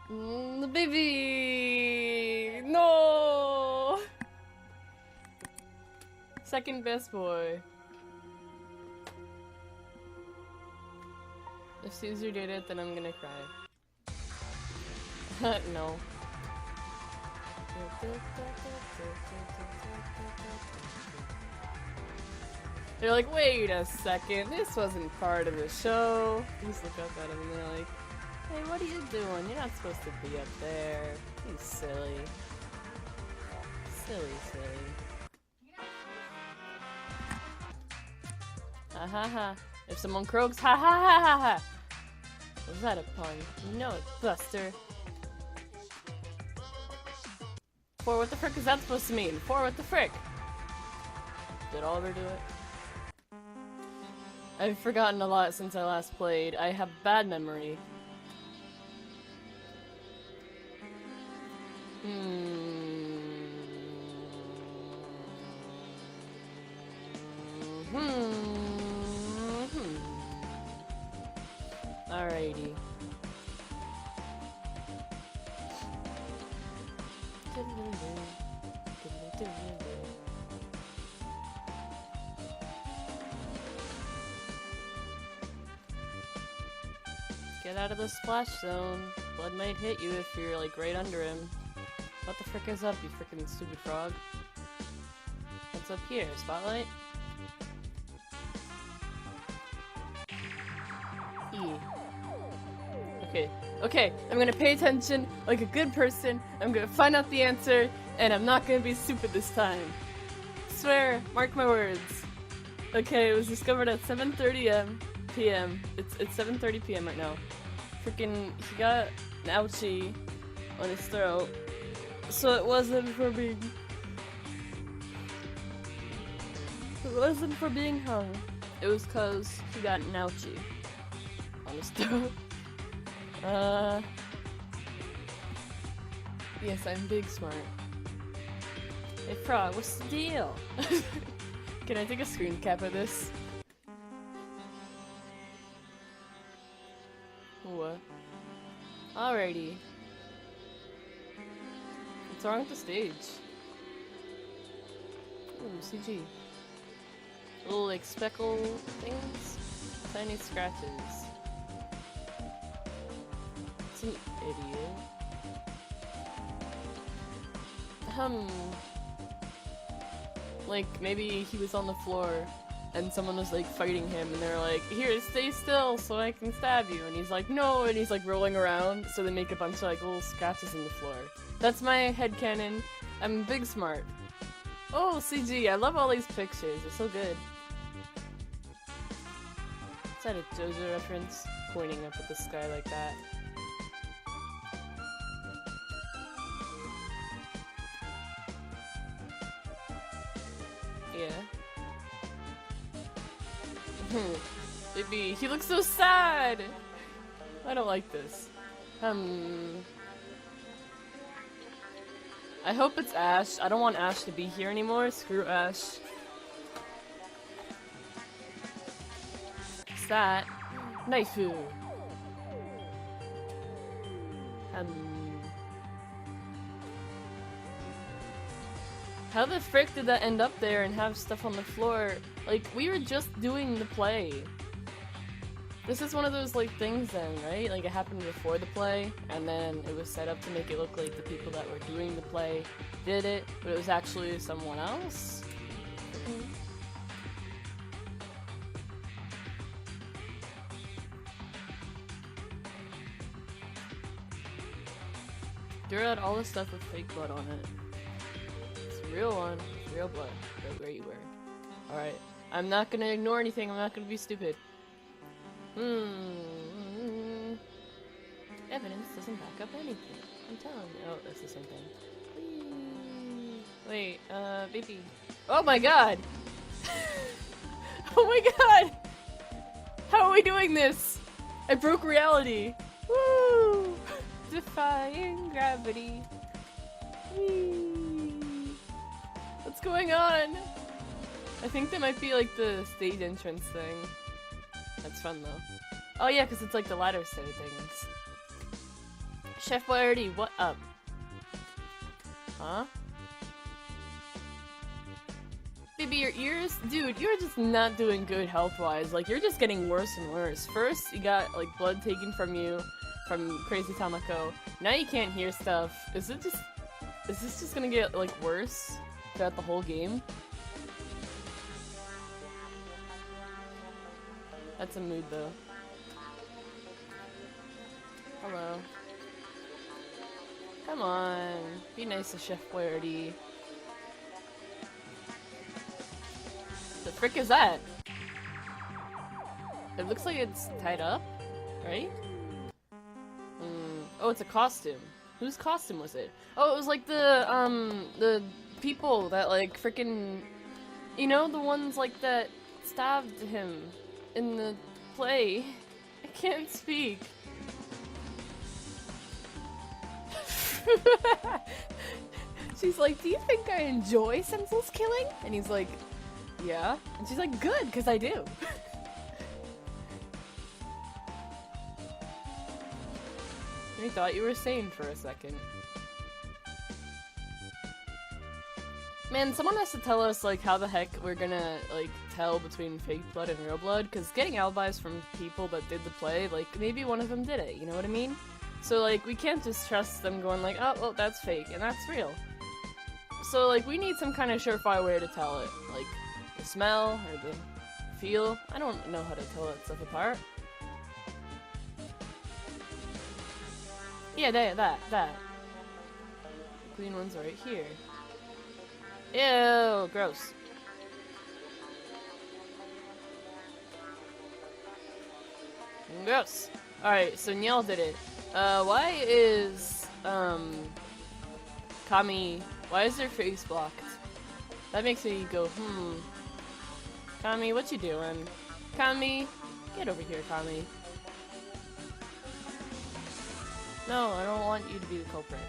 The baby! No! Second best boy. If Caesar did it, then I'm gonna cry. No. They're like, wait a second, this wasn't part of the show. You just look up at him and they're like, hey, what are you doing? You're not supposed to be up there. You silly. Silly. Ha ha ha. If someone croaks, ha ha ha ha ha. Was that a pun? No, Buster. 4, what the frick is that supposed to mean? 4, what the frick? Did Oliver do it? I've forgotten a lot since I last played. I have bad memory. Alrighty. Get out of the splash zone. Blood might hit you if you're like right under him. What the frick is up, you frickin' stupid frog? What's up here? Spotlight? E. Okay, I'm gonna pay attention like a good person. I'm gonna find out the answer, and I'm not gonna be stupid this time. Swear, mark my words. Okay, it was discovered at 7:30 p.m. It's 7:30 p.m. right now. Freaking, he got an ouchie on his throat, so it wasn't for being hung. It was cause he got an ouchie on his throat. Yes, I'm big smart. Hey Frog, what's the deal? Can I take a screen cap of this? What? Alrighty. What's wrong with the stage? Ooh, CG. Little like speckle things? Tiny scratches. It's an idiot. Like, maybe he was on the floor and someone was like fighting him and they're like, here, stay still so I can stab you. And he's like, no, and he's like rolling around, so they make a bunch of like little scratches in the floor. That's my headcanon. I'm big smart. Oh, CG, I love all these pictures. They're so good. Is that a JoJo reference? Pointing up at the sky like that. Yeah. Baby, he looks so sad! I don't like this. I hope it's Ash. I don't want Ash to be here anymore. Screw Ash. What's that? Knifeu. How the frick did that end up there and have stuff on the floor? Like, we were just doing the play. This is one of those, like, things then, right? Like, it happened before the play, and then it was set up to make it look like the people that were doing the play did it, but it was actually someone else? Threw out all the stuff with fake blood on it. Real one, real blood, right where you were. Alright, I'm not gonna ignore anything, I'm not gonna be stupid. Evidence doesn't back up anything. I'm telling you. Oh, that's the same thing. Wait, baby. Oh my god! Oh my god! How are we doing this? I broke reality! Woo! Defying gravity. Whee! What's going on? I think that might be like the stage entrance thing. That's fun though. Oh yeah, because it's like the ladder set of things. Chef Boyardee, what up? Huh? Baby, your ears? Dude, you're just not doing good health-wise. Like, you're just getting worse and worse. First, you got, like, blood taken from you from Crazy Tamako. Now you can't hear stuff. Is this just gonna get, like, worse throughout the whole game? That's a mood, though. Hello. Come on. Be nice to Chef Boyardee. The frick is that? It looks like it's tied up, right? Oh, it's a costume. Whose costume was it? Oh, it was like the people that like frickin', you know, the ones like that stabbed him in the play. I can't speak. She's like, do you think I enjoy senseless killing? And he's like, yeah. And she's like, good, because I do. We thought you were sane for a second. Man, someone has to tell us, like, how the heck we're gonna, like, tell between fake blood and real blood, because getting alibis from people that did the play, like, maybe one of them did it, you know what I mean? So, like, we can't just trust them going like, oh, well, that's fake, and that's real. So, like, we need some kind of surefire way to tell it. Like, the smell, or the feel. I don't know how to tell that stuff apart. Yeah, that. The clean ones are right here. Ew, gross. Gross. Alright, so Niel did it. Why is, Kami, why is their face blocked? That makes me go, Kami, what you doing? Kami, get over here, Kami. No, I don't want you to be the culprit.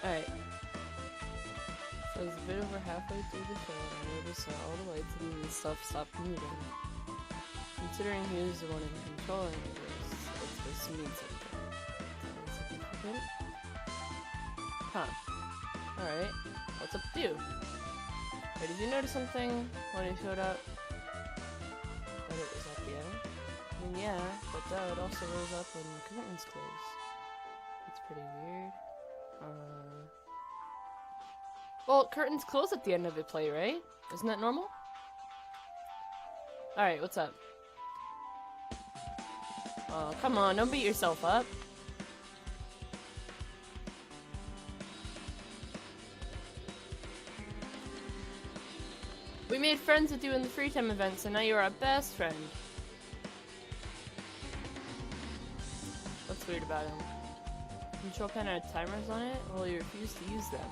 Alright. So I was a bit over halfway through the show and I noticed that all the lights and stuff stopped moving. Considering he was the one controlling this, it's supposed to mean something. Sounds significant. Huh. Alright. What's up with you? Wait, did you notice something when he showed up? That it was at the end? I mean, yeah, but it also rose up when the curtains closed. It's pretty weird. Well, curtains close at the end of a play, right? Isn't that normal? Alright, what's up? Oh, come on, don't beat yourself up. We made friends with you in the free time event, so now you're our best friend. What's weird about him? Control panel had timers on it? Well, you refused to use them.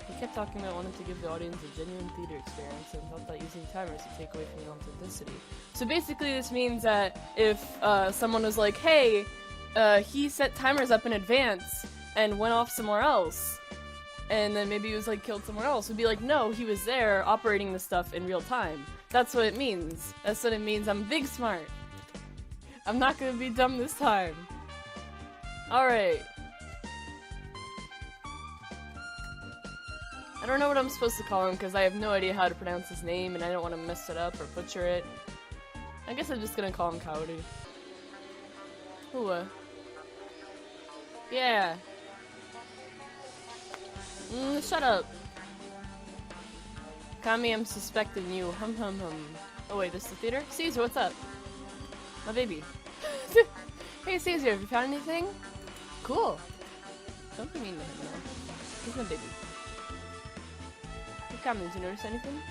He kept talking about wanting to give the audience a genuine theater experience and felt that using timers would take away from the authenticity. So basically this means that if someone was like, hey, he set timers up in advance and went off somewhere else, and then maybe he was like killed somewhere else, we'd be like, no, he was there operating the stuff in real time. That's what it means. That's what it means. I'm big smart. I'm not gonna be dumb this time. Alright. I don't know what I'm supposed to call him because I have no idea how to pronounce his name and I don't want to mess it up or butcher it. I guess I'm just gonna call him Kaoru. Ooh. Yeah. Shut up. Kami, I'm suspecting you. Hum hum hum. Oh wait, this is the theater? Caesar, what's up? My baby. Hey Caesar, have you found anything? Cool. Don't be mean to him now. He's my baby. Hey Kami, did you notice anything?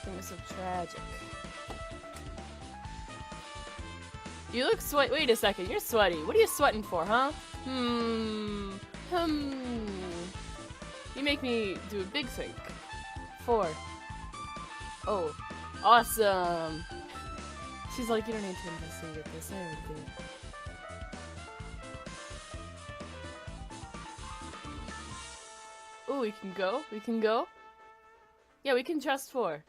Something is so tragic. You look sweaty. Wait a second, you're sweaty. What are you sweating for, huh? You make me do a big think. 4. Oh, awesome. She's like, you don't need to investigate this. I already did. Oh, we can go? We can go? Yeah, we can trust 4.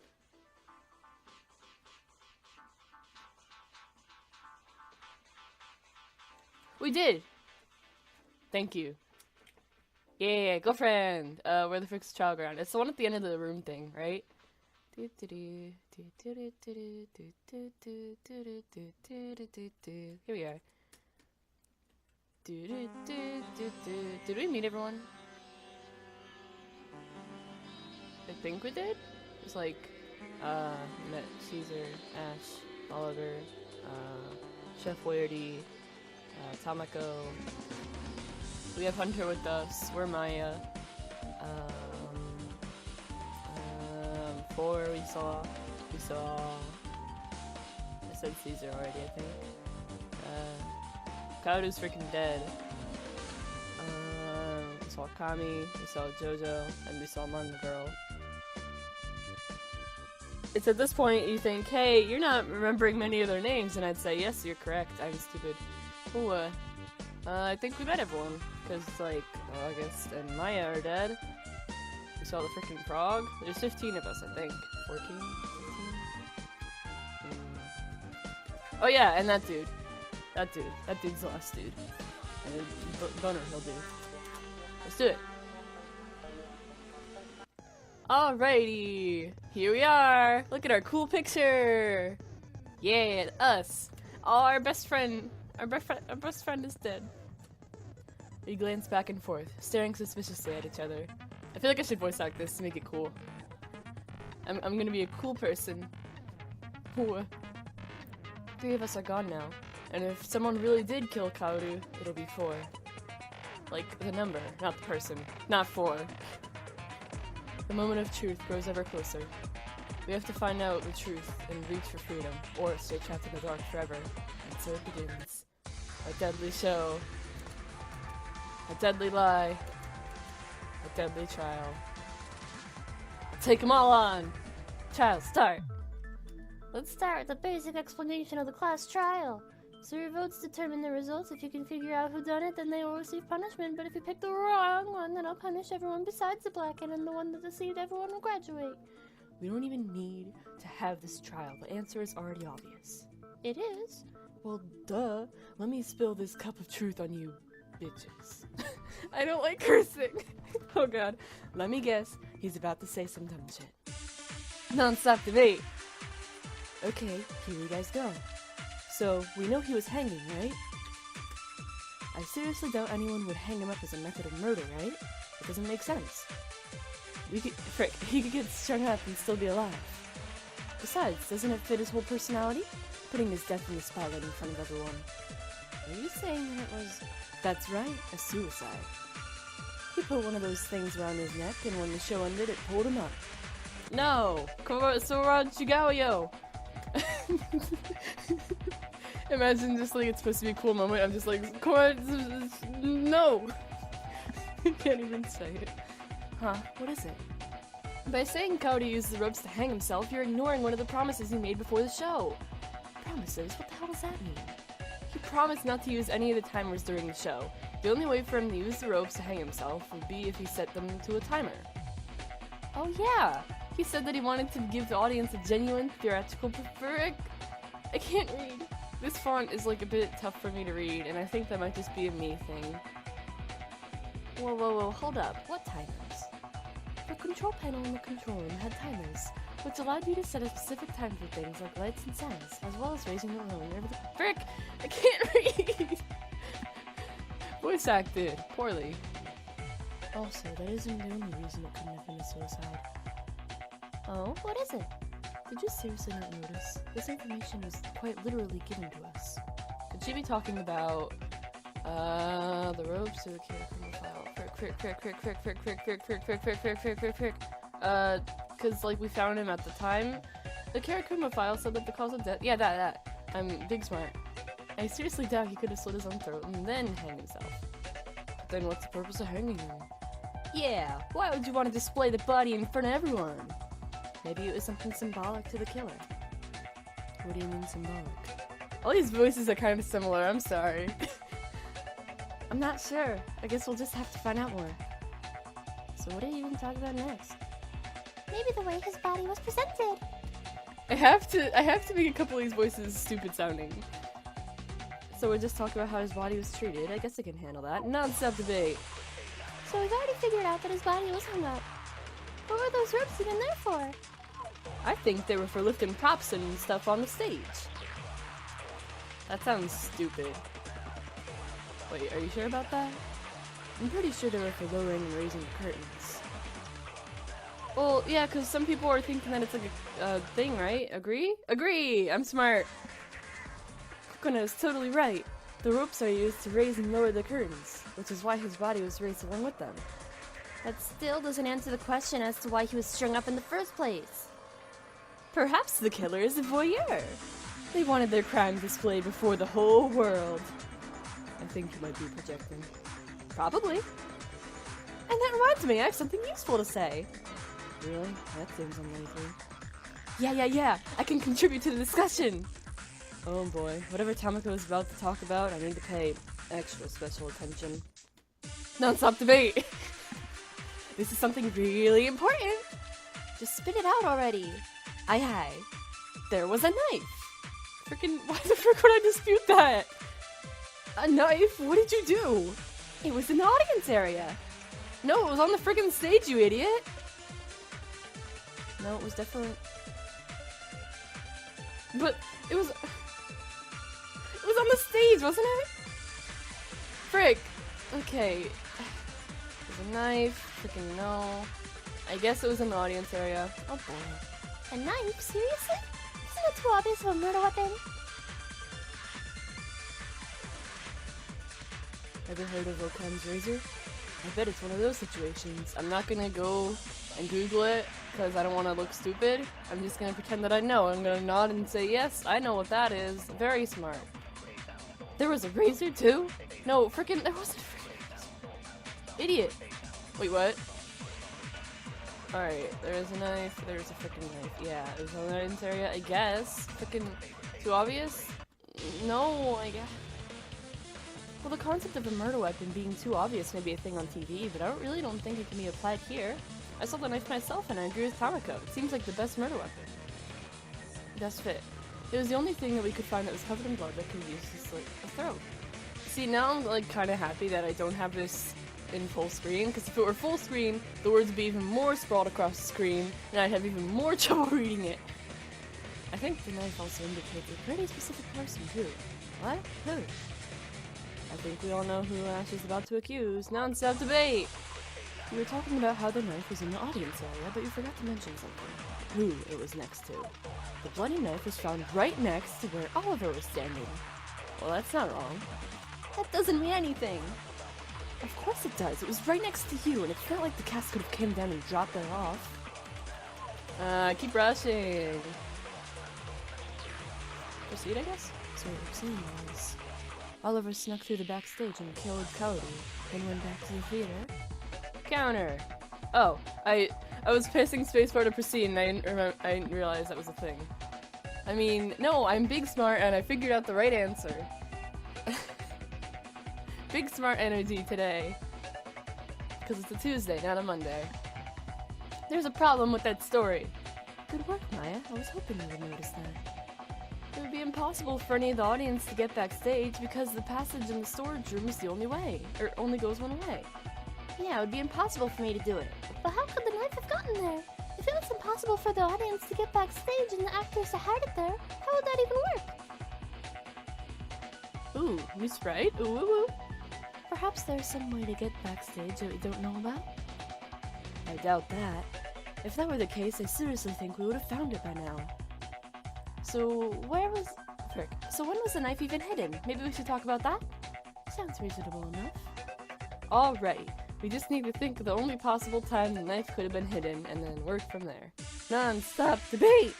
We did! Thank you. Yeah, girlfriend! Where the frick's trial ground? It's the one at the end of the room thing, right? Here we are. Did we meet everyone? I think we did? It's like, met Caesar, Ash, Oliver, Chef Weirdy, Tamako. We have Hunter with us. We're Maya. 4 we saw. I said Caesar already, I think. Kaudu's freaking dead. We saw Kami, we saw Jojo, and we saw Mon the girl. It's at this point you think, hey, you're not remembering many of their names, and I'd say, yes, you're correct, I'm stupid. Ooh, I think we met everyone, because like, August and Maya are dead. We saw the freaking frog. There's 15 of us, I think. 14? 15? Oh yeah, and that dude. That dude's the last dude. And Boner, he'll do. Let's do it. Alrighty, here we are. Look at our cool picture. Yeah, us. Oh, our best friend is dead. We glance back and forth, staring suspiciously at each other. I feel like I should voice act this to make it cool. I'm gonna be a cool person. Ooh. 3 of us are gone now, and if someone really did kill Kaoru, it'll be 4. Like, the number, not the person. Not 4. The moment of truth grows ever closer. We have to find out the truth and reach for freedom, or stay trapped in the dark forever. And so it begins. A deadly show. A deadly lie. A deadly trial. Take them all on! Trial, start! Let's start with the basic explanation of the class trial. So your votes determine the results. If you can figure out who done it, then they will receive punishment. But if you pick the wrong one, then I'll punish everyone besides the black one, and the one that deceived everyone will graduate. We don't even need to have this trial. The answer is already obvious. It is? Well, duh. Let me spill this cup of truth on you, bitches. I don't like cursing. Oh god. Let me guess. He's about to say some dumb shit. Non-stop debate. Okay, here you guys go. So, we know he was hanging, right? I seriously doubt anyone would hang him up as a method of murder, right? It doesn't make sense. He could get strung up and still be alive. Besides, doesn't it fit his whole personality? Putting his death in the spotlight in front of everyone. Are you saying that it was... That's right, a suicide. He put one of those things around his neck, and when the show ended, it pulled him up. No! Chigayo! Imagine just like it's supposed to be a cool moment, I'm just like, no! I can't even say it. Huh, what is it? By saying Kaori used the ropes to hang himself, you're ignoring one of the promises he made before the show. Promises? What the hell does that mean? He promised not to use any of the timers during the show. The only way for him to use the ropes to hang himself would be if he set them to a timer. Oh yeah! He said that he wanted to give the audience a genuine theatrical performance. I can't read. This font is like a bit tough for me to read, and I think that might just be a me thing. Whoa, hold up. What timers? The control panel in the control room had timers, which allowed you to set a specific time for things like lights and sounds, as well as raising and lowering everything. Frick! I can't read! Voice acted poorly. Also, that isn't the only reason it couldn't have been a suicide. Oh, what is it? Did you seriously not notice? This information was quite literally given to us. Could she be talking about, the ropes or the character file? Frick. Cause like we found him at the time. The Karakuma file said that the cause of death- yeah, that. I'm big smart. I seriously doubt he could have slit his own throat and then hang himself. But then what's the purpose of hanging him? Yeah, why would you want to display the body in front of everyone? Maybe it was something symbolic to the killer. What do you mean symbolic? All these voices are kind of similar, I'm sorry. I'm not sure. I guess we'll just have to find out more. So what are you even talking about next? Maybe the way his body was presented. I have to make a couple of these voices stupid sounding. So we're just talking about how his body was treated. I guess I can handle that. Non-stop debate. So we've already figured out that his body was hung up. What were those ropes even there for? I think they were for lifting props and stuff on the stage. That sounds stupid. Wait, are you sure about that? I'm pretty sure they were for lowering and raising the curtains. Well, yeah, because some people are thinking that it's like a thing, right? Agree? Agree! I'm smart. Kokona is totally right. The ropes are used to raise and lower the curtains, which is why his body was raised along with them. That still doesn't answer the question as to why he was strung up in the first place. Perhaps the killer is a voyeur. They wanted their crime displayed before the whole world. I think you might be projecting. Probably. And that reminds me, I have something useful to say. Really? That seems unlikely. Yeah. I can contribute to the discussion. Oh boy. Whatever Tamako is about to talk about, I need to pay extra special attention. Non-stop debate. This is something really important. Just spit it out already. Aye. There was a knife. Freaking, why the frick would I dispute that? A knife? What did you do? It was in the audience area. No, it was on the friggin' stage, you idiot. No, it was definitely... But it was on the stage, wasn't it? Frick. Okay. There's a knife. Freaking no. I guess it was in the audience area. Oh boy. A knife? Seriously? Isn't it too obvious of a murder weapon? Ever heard of Okan's razor? I bet it's one of those situations. I'm not gonna go and Google it because I don't want to look stupid. I'm just gonna pretend that I know. I'm gonna nod and say, yes, I know what that is. Very smart. There was a razor too? No, freaking, there wasn't a freaking razor. Idiot. Wait, what? Alright, there's a knife, there's a freaking knife. Yeah, it was on the audience area, I guess. Freaking too obvious? No, I guess. Well, the concept of a murder weapon being too obvious may be a thing on TV, but I really don't think it can be applied here. I saw the knife myself and I agree with Tamako. It seems like the best murder weapon. Best fit. It was the only thing that we could find that was covered in blood that could be used as like a throat. See, now I'm like kind of happy that I don't have this in full screen, because if it were full screen, the words would be even more sprawled across the screen, and I'd have even more trouble reading it. I think the knife also indicates a pretty specific person too. What? Who? I think we all know who Ash is about to accuse. Non-stop debate! We were talking about how the knife was in the audience area, but you forgot to mention something. Who it was next to. The bloody knife was found right next to where Oliver was standing. Well, that's not wrong. That doesn't mean anything. Of course it does. It was right next to you, and it's not like the cast could have came down and dropped it off. Keep rushing. Proceed, I guess? So what we're saying is... Oliver snuck through the backstage and killed Cody, then went back to the theater. Counter! Oh, I was pressing spacebar to proceed and I didn't realize that was a thing. I mean, no, I'm big smart and I figured out the right answer. Big smart energy today. Because it's a Tuesday, not a Monday. There's a problem with that story. Good work, Maya. I was hoping you would notice that. It would be impossible for any of the audience to get backstage because the passage in the storage room is the only way, or only goes one way. Yeah, it would be impossible for me to do it. But how could the knife have gotten there? If it was impossible for the audience to get backstage and the actors to hide it there, how would that even work? Ooh, new sprite? Ooh, ooh, ooh. Perhaps there's some way to get backstage that we don't know about? I doubt that. If that were the case, I seriously think we would have found it by now. So, where was... Frick. So when was the knife even hidden? Maybe we should talk about that? Sounds reasonable enough. Alright. We just need to think of the only possible time the knife could have been hidden, and then work from there. Non-stop debate!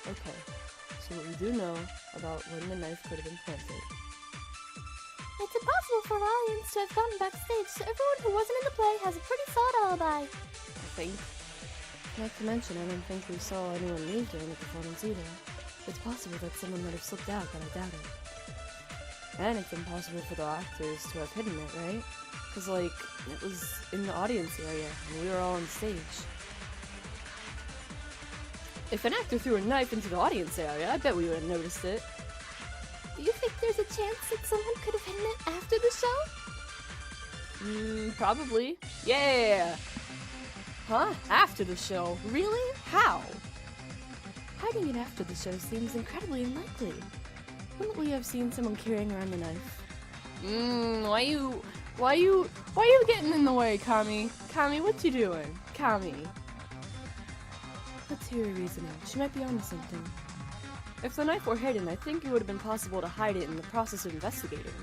Okay. So what we do know about when the knife could have been planted. It's impossible for an audience to have gotten backstage, so everyone who wasn't in the play has a pretty solid alibi. I think. Not to mention, I don't think we saw anyone leave during the performance either. It's possible that someone might have slipped out, but I doubt it. And it's impossible for the actors to have hidden it, right? Because, like, it was in the audience area, and we were all on stage. If an actor threw a knife into the audience area, I bet we would have noticed it. Do you think there's a chance that someone could have hidden it after the show? Probably. Yeah! Huh? After the show? Really? How? Hiding it after the show seems incredibly unlikely. Wouldn't we have seen someone carrying around the knife? Why you getting in the way, Kami? Kami, what you doing? Kami. Let's hear her reasoning. She might be onto something. If the knife were hidden, I think it would have been possible to hide it in the process of investigating.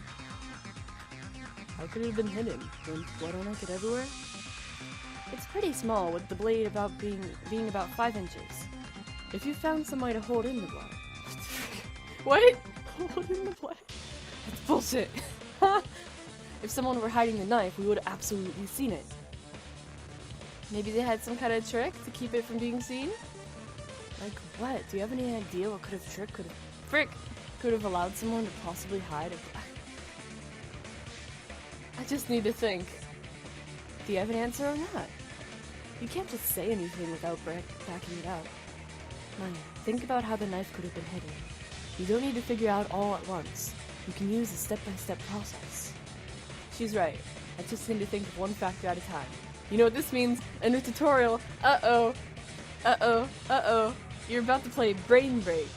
How could it have been hidden? Wouldn't blood on it get everywhere? It's pretty small, with the blade being about 5 inches. If you found some way to hold in the blood. What? Hold in the blood? That's bullshit. If someone were hiding the knife, we would have absolutely seen it. Maybe they had some kind of trick to keep it from being seen? Like what? Do you have any idea what could have allowed someone to possibly hide a black? I just need to think. Do you have an answer or not? You can't just say anything without backing it up. Maya, think about how the knife could have been hidden. You don't need to figure out all at once. You can use a step-by-step process. She's right. I just need to think of one factor at a time. You know what this means? A new tutorial. Uh-oh. Uh-oh. Uh-oh. You're about to play Brain Break,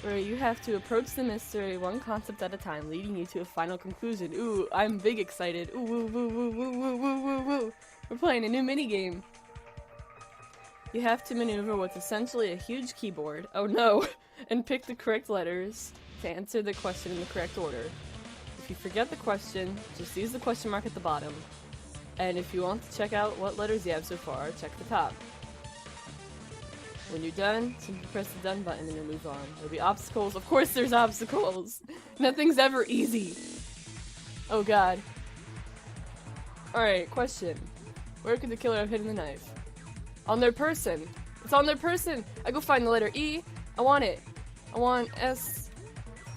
where you have to approach the mystery one concept at a time, leading you to a final conclusion. Ooh, I'm big excited. Ooh, woo, woo, woo, woo, woo, woo, woo, woo. We're playing a new minigame. You have to maneuver with essentially a huge keyboard. Oh no! And pick the correct letters to answer the question in the correct order. If you forget the question, just use the question mark at the bottom. And if you want to check out what letters you have so far, check the top. When you're done, simply press the done button and you'll move on. There'll be obstacles. Of course there's obstacles! Nothing's ever easy! Oh god. Alright, question. Where could the killer have hidden the knife? On their person! It's on their person! I go find the letter E. I want it. I want S.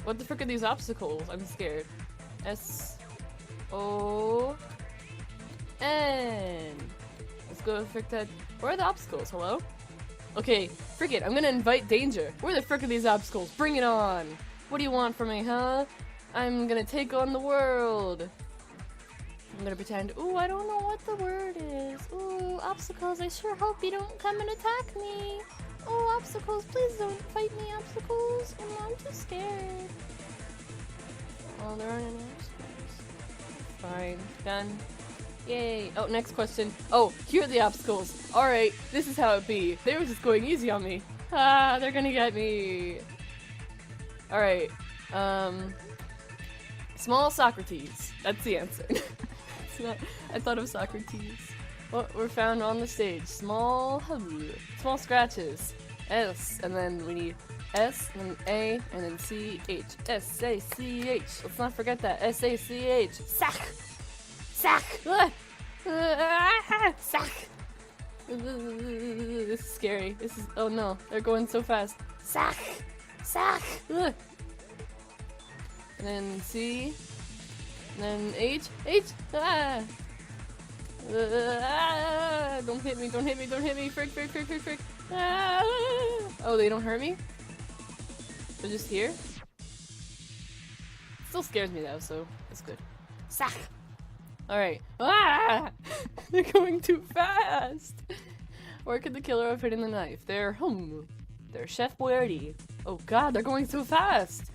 What the frick are these obstacles? I'm scared. S-O-N. Let's go frick that. Where are the obstacles? Hello? Okay, frick it. I'm gonna invite danger. Where the frick are these obstacles? Bring it on! What do you want from me, huh? I'm gonna take on the world. I'm gonna pretend, ooh, I don't know what the word is. Ooh, obstacles, I sure hope you don't come and attack me. Oh, obstacles, please don't fight me, obstacles. Oh, I'm too scared. Oh, there aren't any obstacles. Fine, done. Yay. Oh, next question. Oh, here are the obstacles. Alright, this is how it be. They were just going easy on me. Ah, they're gonna get me. Alright, small Socrates. That's the answer. It's not, I thought of Socrates. What were found on the stage? Small scratches. S, and then we need S, and then A, and then C-H. S-A-C-H. Let's not forget that. S-A-C-H. Sack! Sack! Sack! This is scary. This is, oh no, they're going so fast. Sack! Sack! And then C, and then H. H! Ah! Don't hit me, don't hit me, don't hit me. Frick, frick, frick, frick, frick. Ah! Oh, they don't hurt me? They're just here? Still scares me though, so it's good. Sack! Alright. Ah! They're going too fast! Where could the killer have hidden the knife? They're Chef Boyardee. Oh god, they're going so fast!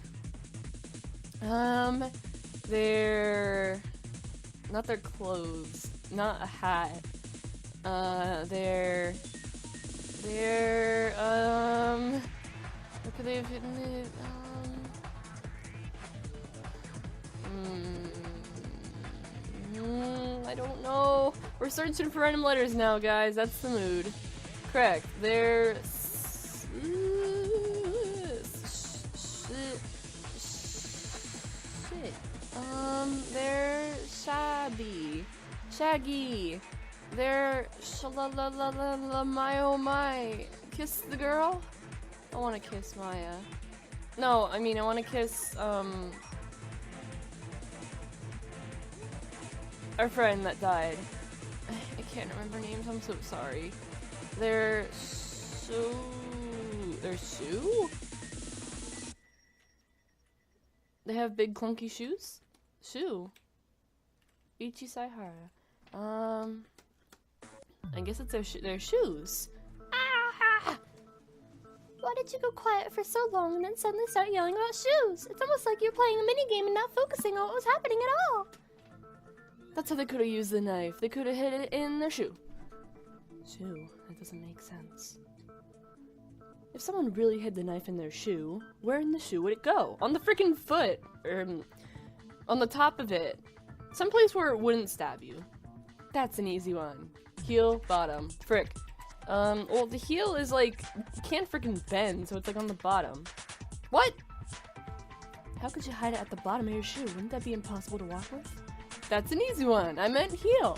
They're not their clothes. Not a hat. Where could they have hidden it? I don't know. We're searching for random letters now, guys. That's the mood. Correct. They're they're shabby. Shaggy. They're my oh my. Kiss the girl? I wanna kiss Maya. No, I mean I wanna kiss our friend that died. I can't remember names, I'm so sorry. They're Sue? They have big clunky shoes? Shoe. Ichi Saihara. I guess it's their shoes. Ah! Why did you go quiet for so long and then suddenly start yelling about shoes? It's almost like you're playing a minigame and not focusing on what was happening at all. That's how they could have used the knife. They could have hid it in their shoe. Shoe? That doesn't make sense. If someone really hid the knife in their shoe, where in the shoe would it go? On the freaking foot! Or on the top of it. Someplace where it wouldn't stab you. That's an easy one. Heel, bottom. Frick. Well, the heel is like, you can't freaking bend, so it's like on the bottom. What? How could you hide it at the bottom of your shoe? Wouldn't that be impossible to walk with? That's an easy one. I meant heel.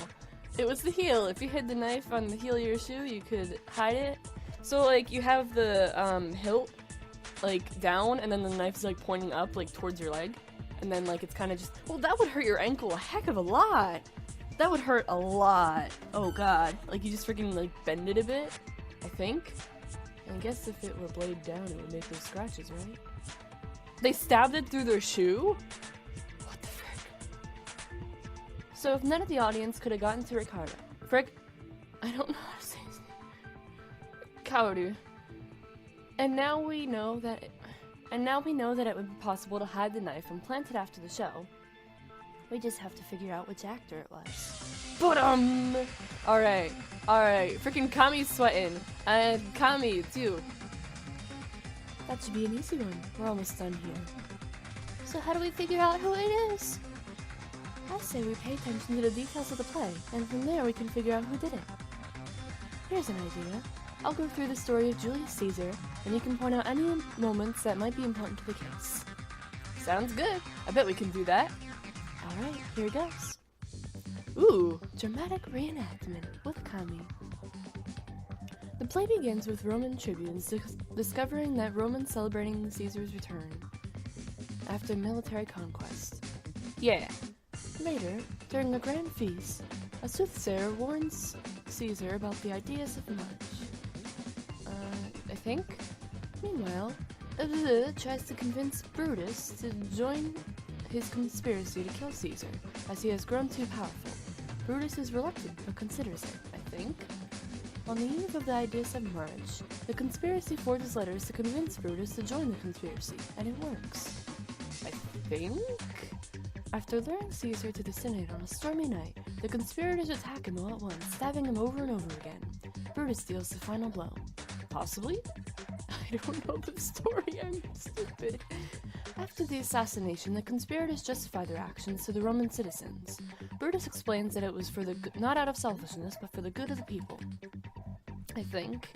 It was the heel. If you hid the knife on the heel of your shoe, you could hide it. So, like, you have the, hilt, like, down, and then the knife is, like, pointing up, like, towards your leg. And then, like, it's kind of just... Well, that would hurt your ankle a heck of a lot. That would hurt a lot. Oh, God. Like, you just freaking, like, bend it a bit, I think. And I guess if it were blade down, it would make those scratches, right? They stabbed it through their shoe? What the frick? So, if none of the audience could have gotten to Ricardo... Frick? I don't know how to say his name. Kaoru. And now we know that it would be possible to hide the knife and plant it after the show. We just have to figure out which actor it was. But alright. Freaking Kami's sweating. And Kami too. That should be an easy one. We're almost done here. So how do we figure out who it is? I say we pay attention to the details of the play, and from there we can figure out who did it. Here's an idea. I'll go through the story of Julius Caesar, and you can point out any moments that might be important to the case. Sounds good. I bet we can do that. Alright, here goes. Ooh, dramatic reenactment with Kami. The play begins with Roman tribunes discovering that Romans celebrating Caesar's return after military conquest. Yeah. Later, during a grand feast, a soothsayer warns Caesar about the ideas of march. I think. Meanwhile, tries to convince Brutus to join his conspiracy to kill Caesar, as he has grown too powerful. Brutus is reluctant, but considers it, I think. On the eve of the ideas of march, the conspiracy forges letters to convince Brutus to join the conspiracy, and it works. I think? After luring Caesar to the Synod on a stormy night, the conspirators attack him all at once, stabbing him over and over again. Brutus deals the final blow. Possibly? I don't know the story, I'm stupid. After the assassination, the conspirators justify their actions to the Roman citizens. Brutus explains that it was for the not out of selfishness, but for the good of the people. I think.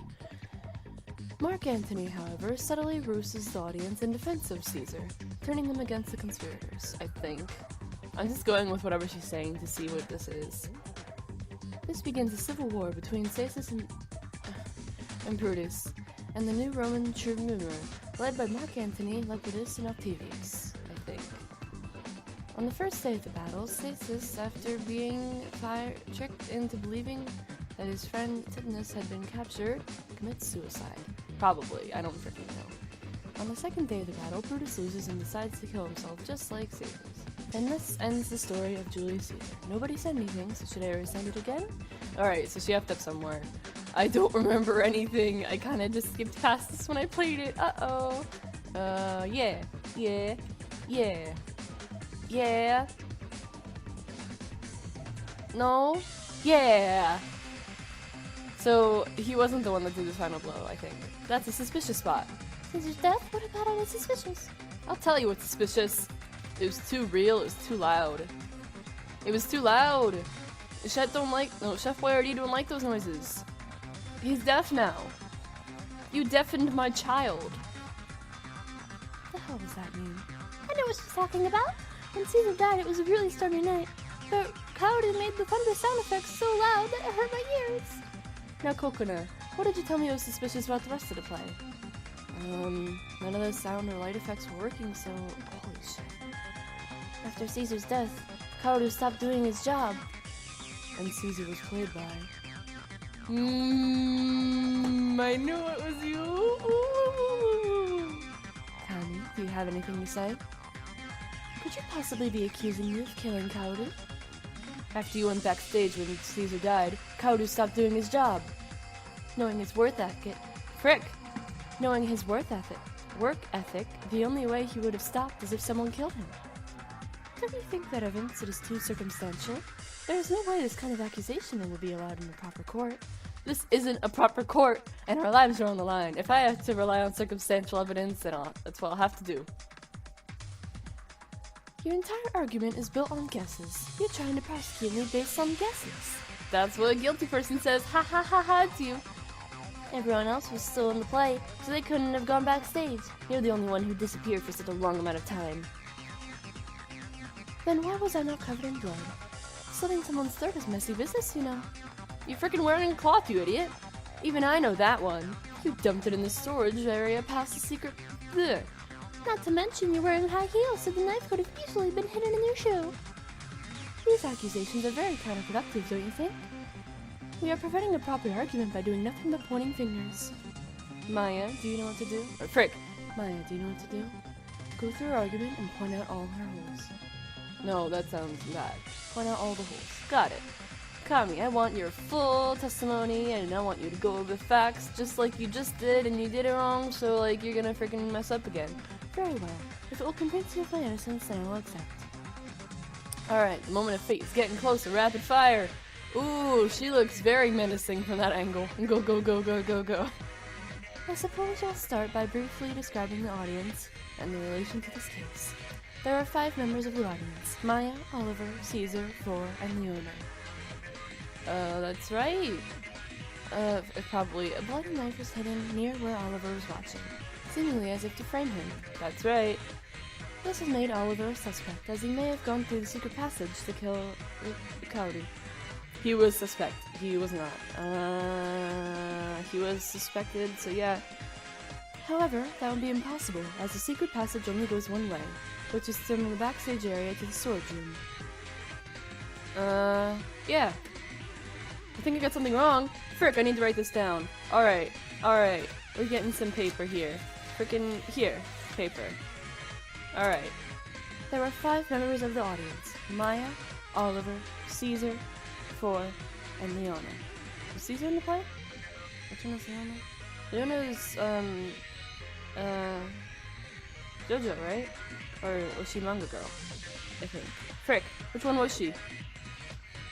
Mark Antony, however, subtly ruses the audience in defense of Caesar, turning them against the conspirators, I think. I'm just going with whatever she's saying to see what this is. This begins a civil war between Caesar and Brutus, and the new Roman tribune, led by Mark Antony, Lepidus, and Octavius, I think. On the first day of the battle, Caesar, after being tricked into believing that his friend Tithonus had been captured, commits suicide. Probably, I don't freaking know. On the second day of the battle, Brutus loses and decides to kill himself, just like Caesar's. And this ends the story of Julius Caesar. Nobody said anything, so should I recite it again? Alright, so she effed up somewhere. I don't remember anything. I kinda just skipped past this when I played it. Uh-oh. Yeah. No? Yeah. So, he wasn't the one that did the final blow, I think. That's a suspicious spot. Caesar's death? What about it? It's suspicious. I'll tell you what's suspicious. It was too real, it was too loud. It was too loud! Chef Boyardee don't like those noises. He's deaf now. You deafened my child. What the hell does that mean? I know what she's talking about. When Caesar died, it was a really stormy night. But Cloudy made the thunder sound effects so loud that it hurt my ears. Now, Kokona, what did you tell me was suspicious about the rest of the play? None of those sound or light effects were working, so holy shit. After Caesar's death, Cloudy stopped doing his job. And Caesar was played by... I knew it was you! Ooh. Kami, do you have anything to say? Could you possibly be accusing me of killing Kaoru? After you went backstage when Caesar died, Kaoru stopped doing his job. Knowing his work ethic, the only way he would have stopped is if someone killed him. Don't you think that evidence is too circumstantial? There is no way this kind of accusation will be allowed in a proper court. This isn't a proper court, and our lives are on the line. If I have to rely on circumstantial evidence, then that's what I'll have to do. Your entire argument is built on guesses. You're trying to prosecute me based on guesses. That's what a guilty person says, ha ha ha ha to you. Everyone else was still in the play, so they couldn't have gone backstage. You're the only one who disappeared for such a long amount of time. Then why was I not covered in blood? Slitting someone's throat is messy business, you know. You're freaking wearing a cloth, you idiot. Even I know that one. You dumped it in the storage area past the secret... Blech. Not to mention you're wearing high heels, so the knife could have easily been hidden in your shoe. These accusations are very counterproductive, don't you think? We are preventing a proper argument by doing nothing but pointing fingers. Maya, do you know what to do? Or frick! Maya, do you know what to do? Go through her argument and point out all her holes. No, that sounds bad. Point out all the holes. Got it. Kami, I want your full testimony, and I want you to go over the facts just like you just did, and you did it wrong, so like you're gonna freaking mess up again. Very well. If it will convince you of my innocence, then I will accept. Alright, the moment of fate is getting closer. Rapid fire! Ooh, she looks very menacing from that angle. Go, go, go, go, go, go. I suppose I'll start by briefly describing the audience and the relation to this case. There are 5 members of the audience. Maya, Oliver, Caesar, Thor, and Leona. That's right. Probably a bloody knife was hidden near where Oliver was watching, seemingly as if to frame him. That's right. This has made Oliver a suspect, as he may have gone through the secret passage to kill Kaoru. He was suspect. He was not. He was suspected, so yeah. However, that would be impossible, as the secret passage only goes one way, which is from the backstage area to the storage room. Yeah. I think I got something wrong. Frick, I need to write this down. Alright, alright. We're getting some paper here. Frickin' here. Paper. Alright. There were 5 members of the audience. Maya, Oliver, Caesar, Thor, and Leona. Is Caesar in the play? Which one is Leona? Leona's, JoJo, right? Or was she Manga Girl? I think. Frick, which one was she?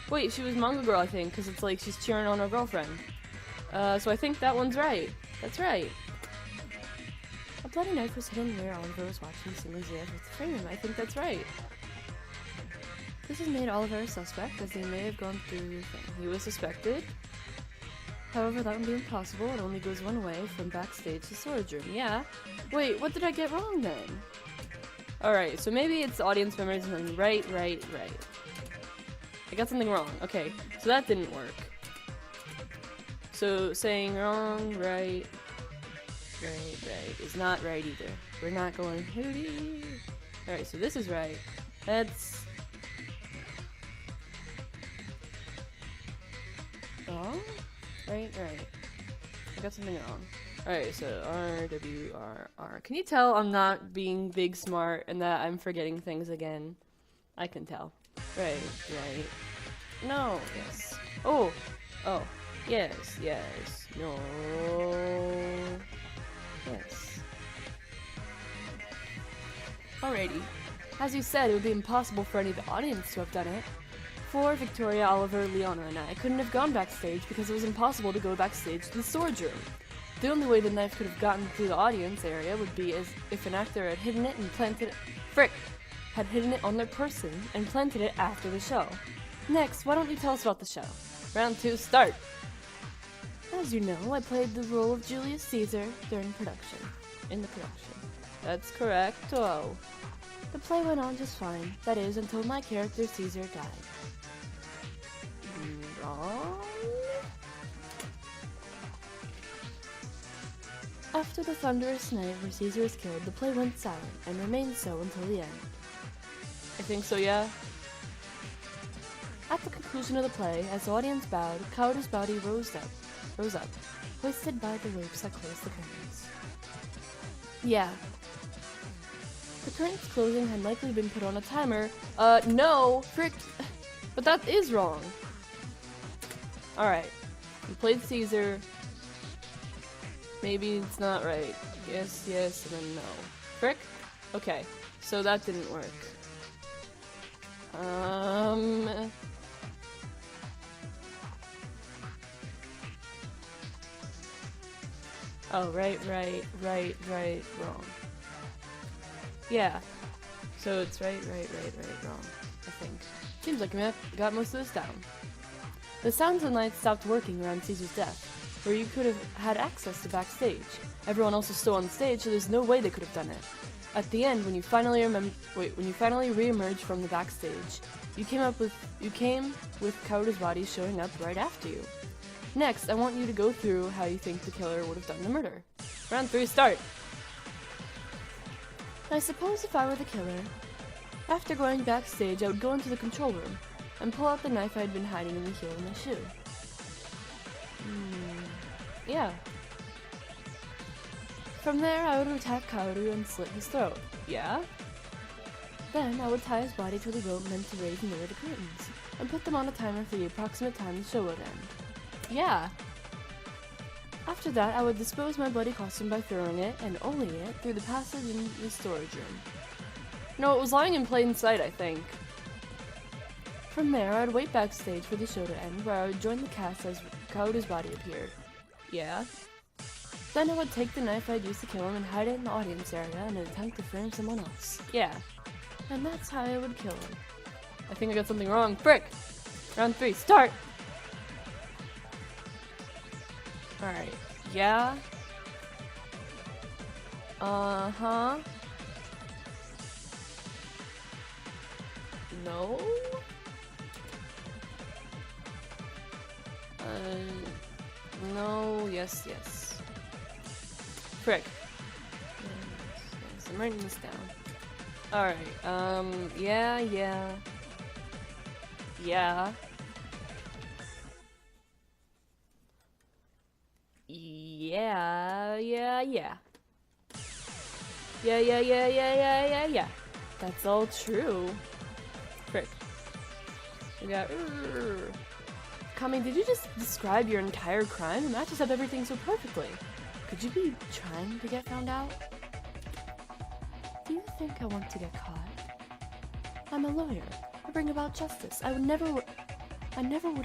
Wait, she was Manga Girl, I think, because it's like she's cheering on her girlfriend. So I think that one's right. That's right. A bloody knife was hidden where Oliver was watching Singles with the frame. I think that's right. This has made Oliver a suspect, as he may have gone through the thing. He was suspected. However, that would be impossible. It only goes one way, from backstage to storage room. Yeah. Wait, what did I get wrong then? Alright, so maybe it's audience members and then right. I got something wrong. Okay, so that didn't work. So saying wrong, right is not right either. We're not going hootie. Alright, so this is right. That's wrong? Right. I got something wrong. Alright, so R. Can you tell I'm not being big smart and that I'm forgetting things again? I can tell. Right. No, yes. Oh, yes, no, yes. Alrighty. As you said, it would be impossible for any of the audience to have done it. For Victoria, Oliver, Leona, and I couldn't have gone backstage because it was impossible to go backstage to the storage room. The only way the knife could have gotten through the audience area would be as if an actor had hidden it and planted it. Had hidden it on their person and planted it after the show. Next, why don't you tell us about the show? Round 2, start! As you know, I played the role of Julius Caesar during in the production. That's correct. Oh. The play went on just fine. That is, until my character Caesar died. Wrong? After the thunderous night where Caesar was killed, the play went silent, and remained so until the end. I think so, yeah? At the conclusion of the play, as the audience bowed, Kaoru's body rose up, hoisted by the ropes that closed the curtains. Yeah. The curtain's closing had likely been put on a timer. No! Frick! But that is wrong. Alright. You played Caesar. Maybe it's not right. Yes, yes, and then no. Frick? Okay. So that didn't work. Oh, right, wrong. Yeah. So it's right, wrong. I think. Seems like I got most of this down. The sounds and lights stopped working around Caesar's death, where you could have had access to backstage. Everyone else was still on stage, so there's no way they could have done it. At the end, when you finally re-emerged from the backstage, you came with Kaoru's body showing up right after you. Next, I want you to go through how you think the killer would have done the murder. Round 3, start! I suppose if I were the killer, after going backstage, I would go into the control room and pull out the knife I had been hiding in the heel of my shoe. Yeah. From there, I would attack Kaoru and slit his throat. Yeah? Then, I would tie his body to the rope meant to raise and lower the curtains, and put them on a timer for the approximate time the show would end. Yeah. After that, I would dispose my bloody costume by throwing it, and only it, through the passage in the storage room. No, it was lying in plain sight, I think. From there, I would wait backstage for the show to end, where I would join the cast as Kaoru's body appeared. Yeah. Then I would take the knife I'd used to kill him and hide it in the audience area in an attempt to frame someone else. Yeah. And that's how I would kill him. I think I got something wrong. Frick! Round 3, start! Alright. Yeah. Uh-huh. No? No, yes, yes. Frick. Yes, I'm writing this down. Alright, yeah. Yeah. Yeah, that's all true. Frick. We got... Kami, did you just describe your entire crime? It matches up everything so perfectly. Could you be trying to get found out? Do you think I want to get caught? I'm a lawyer. I bring about justice. I never would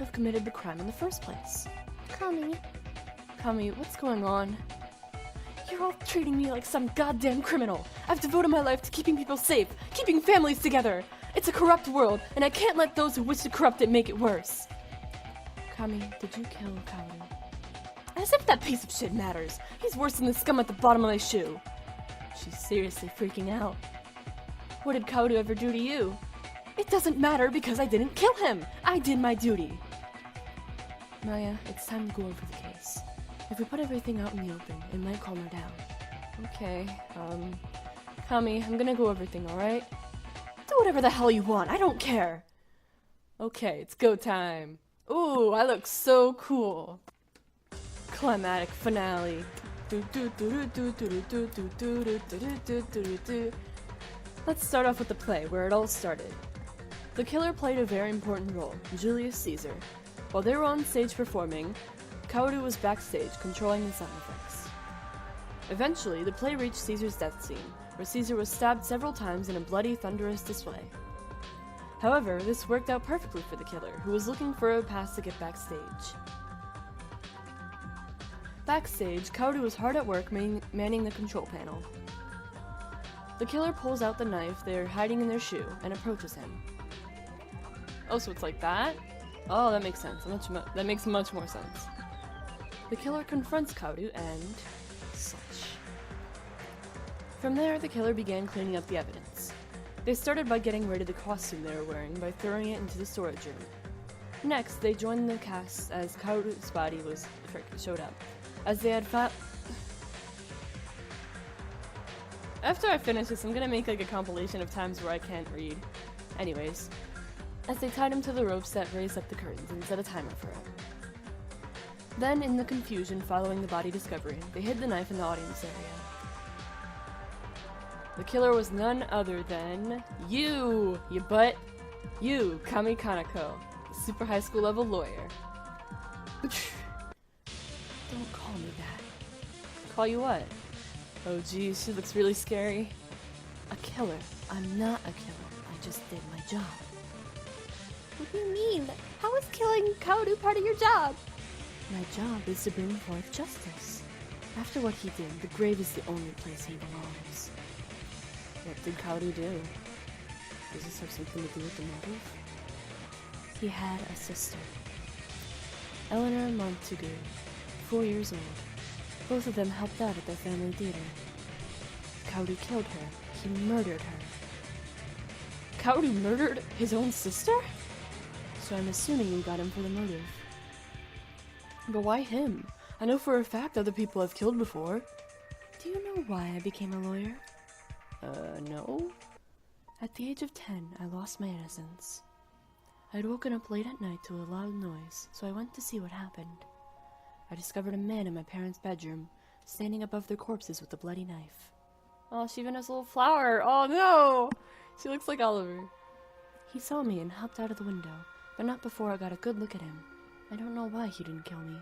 have committed the crime in the first place. Kami, what's going on? You're all treating me like some goddamn criminal. I've devoted my life to keeping people safe, keeping families together. It's a corrupt world, and I can't let those who wish to corrupt it make it worse. Kami, did you kill Kaoru? As if that piece of shit matters. He's worse than the scum at the bottom of my shoe. She's seriously freaking out. What did Kaoru ever do to you? It doesn't matter because I didn't kill him. I did my duty. Maya, it's time to go over the case. If we put everything out in the open, it might calm her down. Okay, Kami, I'm gonna go over everything, alright? Do whatever the hell you want, I don't care! Okay, it's go time. Ooh, I look so cool. Climatic finale. Let's start off with the play, where it all started. The killer played a very important role, Julius Caesar. While they were on stage performing, Kaoru was backstage, controlling the sound effects. Eventually, the play reached Caesar's death scene, where Caesar was stabbed several times in a bloody, thunderous display. However, this worked out perfectly for the killer, who was looking for a pass to get backstage. Backstage, Kaoru was hard at work manning the control panel. The killer pulls out the knife they're hiding in their shoe and approaches him. Oh, so it's like that? Oh, that makes sense. That makes much more sense. The killer confronts Kaoru and... such. From there, the killer began cleaning up the evidence. They started by getting rid of the costume they were wearing by throwing it into the storage room. Next, they joined the cast as Kaoru's body showed up. As they had After I finish this, I'm gonna make like a compilation of times where I can't read. Anyways, as they tied him to the ropes that raised up the curtains and set a timer for it. Then, in the confusion following the body discovery, they hid the knife in the audience area. The killer was none other than you butt. You, Kami Kaneko, super high school level lawyer. Don't call me that. Call you what? Oh geez, she looks really scary. A killer. I'm not a killer. I just did my job. What do you mean? How is killing Kaoru part of your job? My job is to bring forth justice. After what he did, the grave is the only place he belongs. What did Kaoru do? Does this have something to do with the motive? He had a sister. Eleanor Montague, 4 years old. Both of them helped out at their family theater. Kaoru killed her. He murdered her. Kaoru murdered his own sister? So I'm assuming we got him for the motive. But why him? I know for a fact other people I've killed before. Do you know why I became a lawyer? No. At the age of 10, I lost my innocence. I'd woken up late at night to a loud noise, so I went to see what happened. I discovered a man in my parents' bedroom, standing above their corpses with a bloody knife. Oh, she even has a little flower. Oh no! She looks like Oliver. He saw me and hopped out of the window, but not before I got a good look at him. I don't know why he didn't kill me.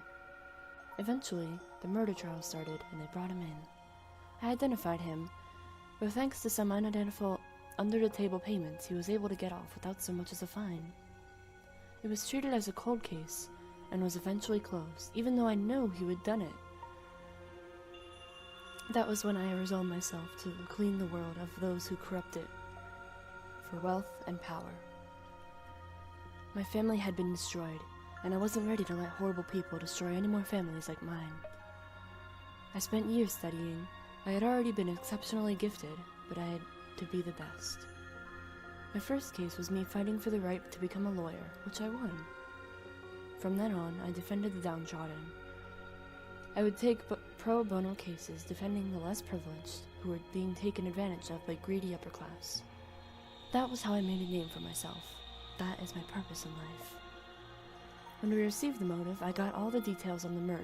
Eventually, the murder trial started and they brought him in. I identified him, but thanks to some unidentified under-the-table payments, he was able to get off without so much as a fine. It was treated as a cold case and was eventually closed, even though I know who had done it. That was when I resolved myself to clean the world of those who corrupt it for wealth and power. My family had been destroyed, and I wasn't ready to let horrible people destroy any more families like mine. I spent years studying. I had already been exceptionally gifted, but I had to be the best. My first case was me fighting for the right to become a lawyer, which I won. From then on, I defended the downtrodden. I would take pro bono cases defending the less privileged who were being taken advantage of by greedy upper class. That was how I made a name for myself. That is my purpose in life. When we received the motive, I got all the details on the murder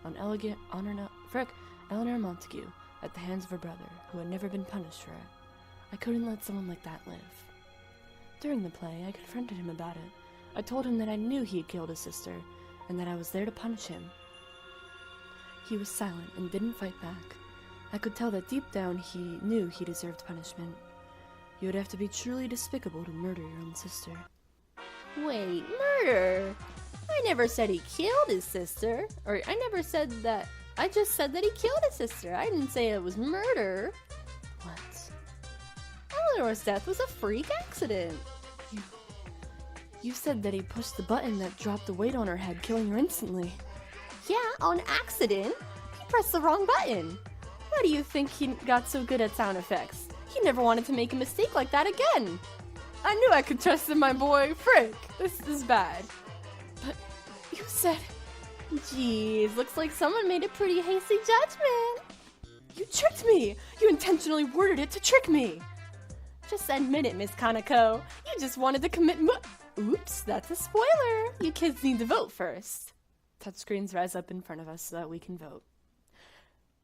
on Eleanor Montague at the hands of her brother, who had never been punished for it. I couldn't let someone like that live. During the play, I confronted him about it. I told him that I knew he had killed his sister, and that I was there to punish him. He was silent and didn't fight back. I could tell that deep down he knew he deserved punishment. You would have to be truly despicable to murder your own sister. Wait, murder? I never said he killed his sister. Or I never said that. I just said that he killed his sister. I didn't say it was murder. What? Eleanor's death was a freak accident. You said that he pushed the button that dropped the weight on her head, killing her instantly. Yeah, on accident. He pressed the wrong button. How do you think he got so good at sound effects? He never wanted to make a mistake like that again. I knew I could trust in my boy. Frick, this is bad. But you said... Jeez, looks like someone made a pretty hasty judgment. You tricked me! You intentionally worded it to trick me! Just admit it, Miss Kaneko. You just wanted to commit Oops, that's a spoiler. You kids need to vote first. Touchscreens rise up in front of us so that we can vote.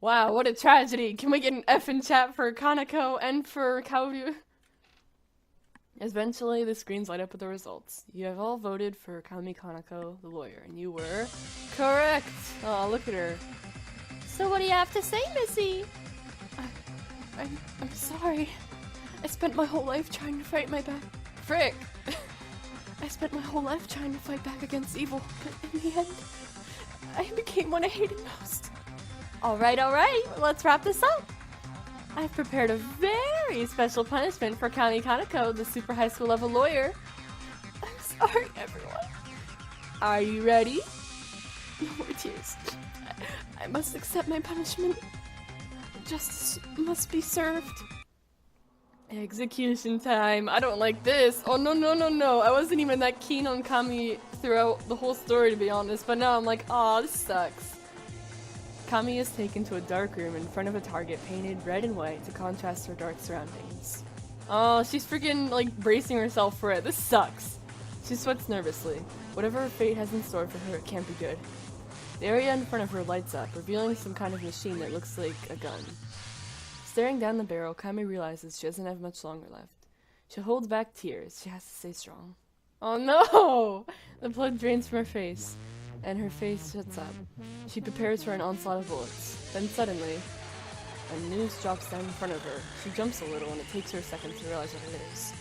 Wow, what a tragedy! Can we get an F in chat for Kaneko and for Kaoru? Eventually, the screens light up with the results. You have all voted for Kami Kaneko, the lawyer, and you were correct! Oh, look at her. So what do you have to say, Missy? I'm sorry. I spent my whole life trying to fight my back. Frick! I spent my whole life trying to fight back against evil, but in the end, I became what I hated most. Alright, let's wrap this up. I've prepared a very special punishment for Kami Kaneko, the super high school level lawyer. I'm sorry, everyone. Are you ready? No more tears. I must accept my punishment. Justice must be served. Execution time. I don't like this. Oh, no. I wasn't even that keen on Kami throughout the whole story, to be honest, but now I'm like, aw, this sucks. Kami is taken to a dark room in front of a target painted red and white to contrast her dark surroundings. Oh, she's freaking, like, bracing herself for it. This sucks. She sweats nervously. Whatever her fate has in store for her, it can't be good. The area in front of her lights up, revealing some kind of machine that looks like a gun. Staring down the barrel, Kami realizes she doesn't have much longer left. She holds back tears. She has to stay strong. Oh no! The blood drains from her face, and her face shuts up. She prepares for an onslaught of bullets. Then suddenly, a noose drops down in front of her. She jumps a little, and it takes her a second to realize what it is.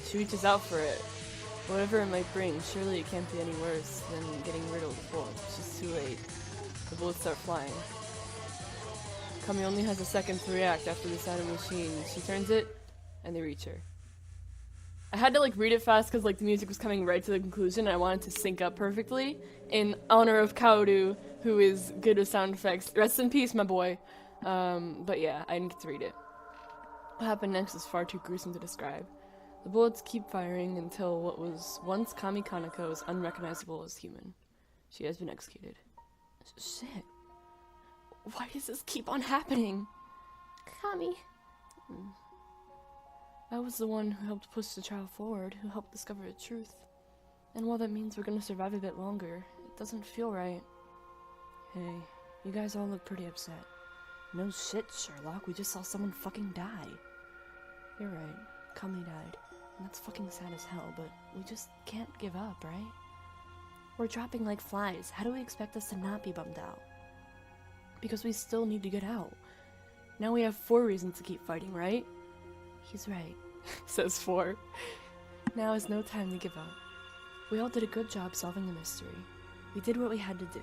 She reaches out for it. Whatever it might bring, surely it can't be any worse than getting riddled with bullets. She's too late. The bullets start flying. Kami only has a second to react after the sound of the machine. She turns it, and they reach her. I had to like read it fast because like the music was coming right to the conclusion and I wanted to sync up perfectly in honor of Kaoru, who is good with sound effects. Rest in peace, my boy. But yeah, I didn't get to read it. What happened next is far too gruesome to describe. The bullets keep firing until what was once Kami Kaneko is unrecognizable as human. She has been executed. Shit. Why does this keep on happening? Kami. I was the one who helped push the trial forward, who helped discover the truth. And while that means we're gonna survive a bit longer, it doesn't feel right. Hey, you guys all look pretty upset. No shit, Sherlock, we just saw someone fucking die. You're right, Kami died. And that's fucking sad as hell, but we just can't give up, right? We're dropping like flies. How do we expect us to not be bummed out? Because we still need to get out. Now we have 4 reasons to keep fighting, right? He's right, says 4. Now is no time to give up. We all did a good job solving the mystery. We did what we had to do.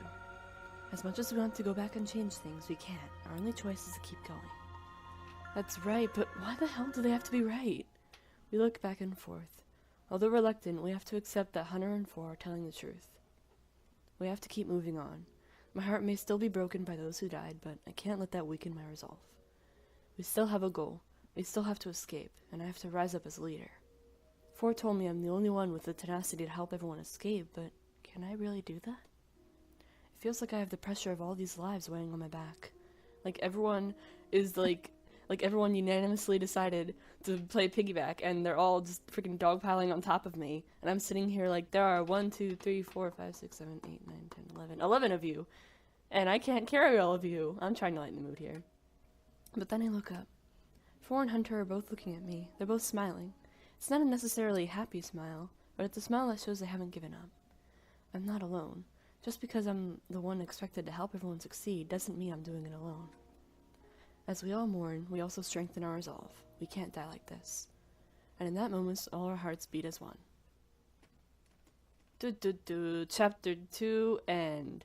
As much as we want to go back and change things, we can't. Our only choice is to keep going. That's right, but why the hell do they have to be right? We look back and forth. Although reluctant, we have to accept that Hunter and 4 are telling the truth. We have to keep moving on. My heart may still be broken by those who died, but I can't let that weaken my resolve. We still have a goal. We still have to escape, and I have to rise up as a leader. 4 told me I'm the only one with the tenacity to help everyone escape, but can I really do that? It feels like I have the pressure of all these lives weighing on my back. Like everyone is like everyone unanimously decided to play piggyback, and they're all just freaking dogpiling on top of me. And I'm sitting here like, there are 1, 2, 3, 4, 5, 6, 7, 8, 9, 10, 11. 11 of you. And I can't carry all of you. I'm trying to lighten the mood here. But then I look up. 4 and Hunter are both looking at me. They're both smiling. It's not a necessarily happy smile, but it's a smile that shows they haven't given up. I'm not alone. Just because I'm the one expected to help everyone succeed doesn't mean I'm doing it alone. As we all mourn, we also strengthen our resolve. We can't die like this. And in that moment, all our hearts beat as one. Chapter 2 end.